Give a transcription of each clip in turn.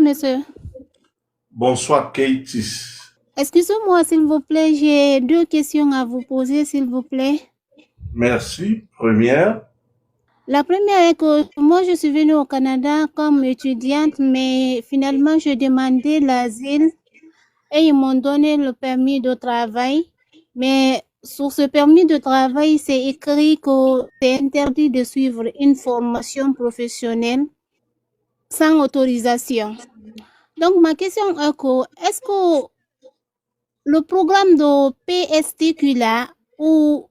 monsieur. Bonsoir, Katie. Excusez-moi, s'il vous plaît, j'ai 2 questions à vous poser, s'il vous plaît. Merci. Première. La première est que moi, je suis venue au Canada comme étudiante, mais finalement, je demandais l'asile et ils m'ont donné le permis de travail. Mais sur ce permis de travail, c'est écrit que c'est interdit de suivre une formation professionnelle sans autorisation. Donc, ma question est que, est-ce que le programme de PSTQ là, ou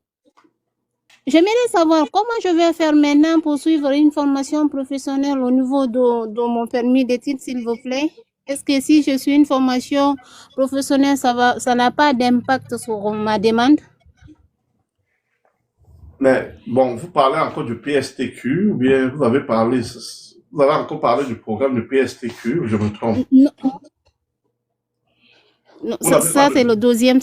j'aimerais savoir comment je vais faire maintenant pour suivre une formation professionnelle au niveau de mon permis d'études, s'il vous plaît. Est-ce que si je suis une formation professionnelle, ça n'a pas d'impact sur ma demande? Mais bon, vous parlez encore du PSTQ ou bien vous avez encore parlé du programme de PSTQ, je me trompe. Non, Vous n'avez pas ça c'est le deuxième,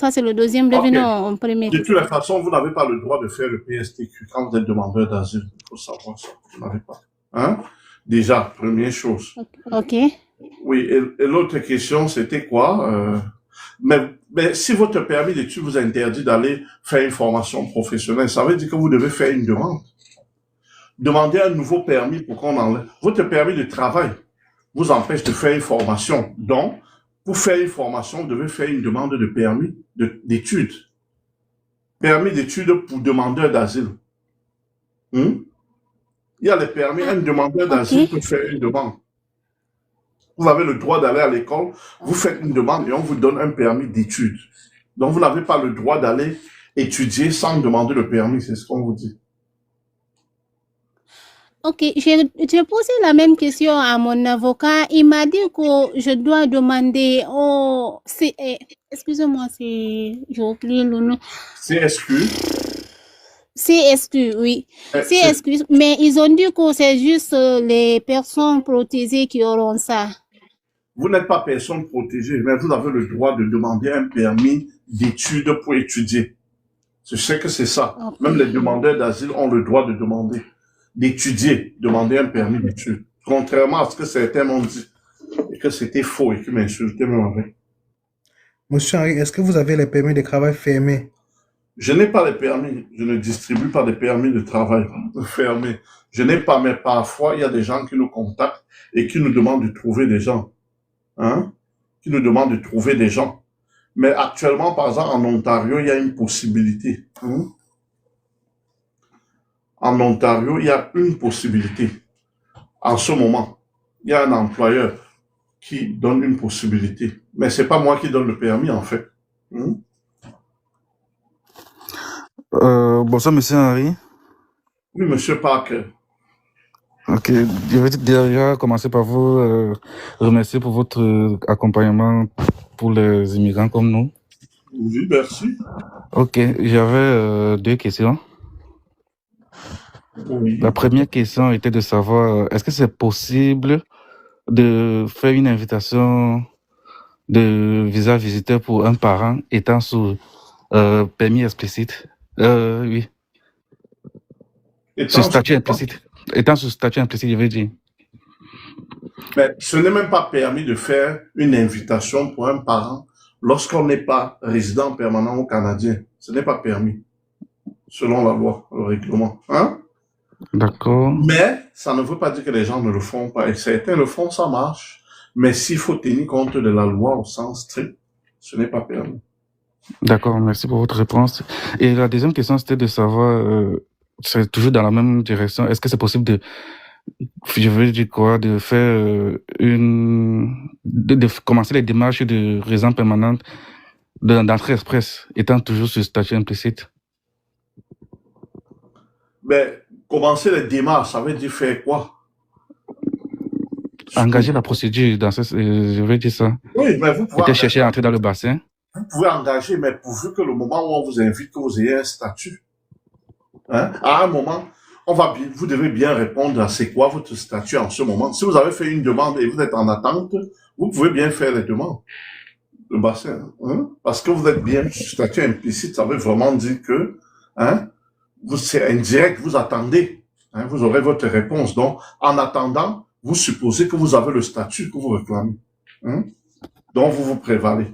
revenons Ok. en premier. De toute façon, vous n'avez pas le droit de faire le PSTQ quand vous êtes demandeur d'asile. Il faut savoir ça. Vous n'avez pas. Hein? Déjà, première chose. Ok. Oui, et l'autre question, c'était quoi? Mais si votre permis d'études vous interdit d'aller faire une formation professionnelle, ça veut dire que vous devez faire une demande. Demandez un nouveau permis pour qu'on enlève. Votre permis de travail vous empêche de faire une formation. Donc, pour faire une formation, vous devez faire une demande de permis d'études. Permis d'études pour demandeur d'asile. Il y a les permis, un demandeur d'asile peut faire une demande. Vous avez le droit d'aller à l'école, vous faites une demande et on vous donne un permis d'études. Donc, vous n'avez pas le droit d'aller étudier sans demander le permis, c'est ce qu'on vous dit. Ok, j'ai posé la même question à mon avocat. Il m'a dit que je dois demander au excusez-moi, j'ai oublié le nom. CSQ. CSQ, oui. CSQ, mais ils ont dit que c'est juste les personnes protégées qui auront ça. Vous n'êtes pas personne protégée, mais vous avez le droit de demander un permis d'études pour étudier. Je sais que c'est ça. Okay. Même les demandeurs d'asile ont le droit de demander, d'étudier, demander un permis d'études. Contrairement à ce que certains m'ont dit, et que c'était faux et qu'ils m'insultaient même avec. Monsieur Henry, est-ce que vous avez les permis de travail fermés? Je n'ai pas les permis. Je ne distribue pas de permis de travail fermés. Je n'ai pas, mais parfois, il y a des gens qui nous contactent et qui nous demandent de trouver des gens. Qui nous demandent de trouver des gens. Mais actuellement, par exemple, en Ontario, il y a une possibilité. En Ontario, il y a une possibilité. En ce moment, il y a un employeur qui donne une possibilité. Mais c'est pas moi qui donne le permis, en fait. Bonsoir, monsieur Henry. Oui, monsieur Parker. Ok, je vais déjà commencer par vous remercier pour votre accompagnement pour les immigrants comme nous. Oui, merci. Ok, j'avais 2 questions. Oui. La première question était de savoir, est-ce que c'est possible de faire une invitation de visa visiteur pour un parent étant sous permis explicite? Oui. Sous statut implicite. Étant sous statut implicite, je veux dire. Mais ce n'est même pas permis de faire une invitation pour un parent lorsqu'on n'est pas résident permanent au Canadien. Ce n'est pas permis, selon la loi, le règlement. D'accord. Mais ça ne veut pas dire que les gens ne le font pas. Et certains le font, ça marche. Mais s'il faut tenir compte de la loi au sens strict, ce n'est pas permis. D'accord, merci pour votre réponse. Et la deuxième question, c'était de savoir, c'est toujours dans la même direction, est-ce que c'est possible de, je veux dire quoi, de faire de commencer les démarches de résidence permanente d'entrée express, étant toujours sur statut implicite? Ben, commencer les démarches, ça veut dire faire quoi? Engager la procédure dans je veux dire ça. Oui, mais vous pouvez peut-être chercher à entrer dans le bassin. Vous pouvez engager, mais pourvu que le moment où on vous invite, que vous ayez un statut. À un moment, vous devez bien répondre à c'est quoi votre statut en ce moment. Si vous avez fait une demande et vous êtes en attente, vous pouvez bien faire les demandes. Le bassin. Parce que vous êtes bien statut implicite, ça veut vraiment dire que c'est indirect, vous attendez. Vous aurez votre réponse. Donc, en attendant, vous supposez que vous avez le statut que vous réclamez. Hein? Donc, vous vous prévalez.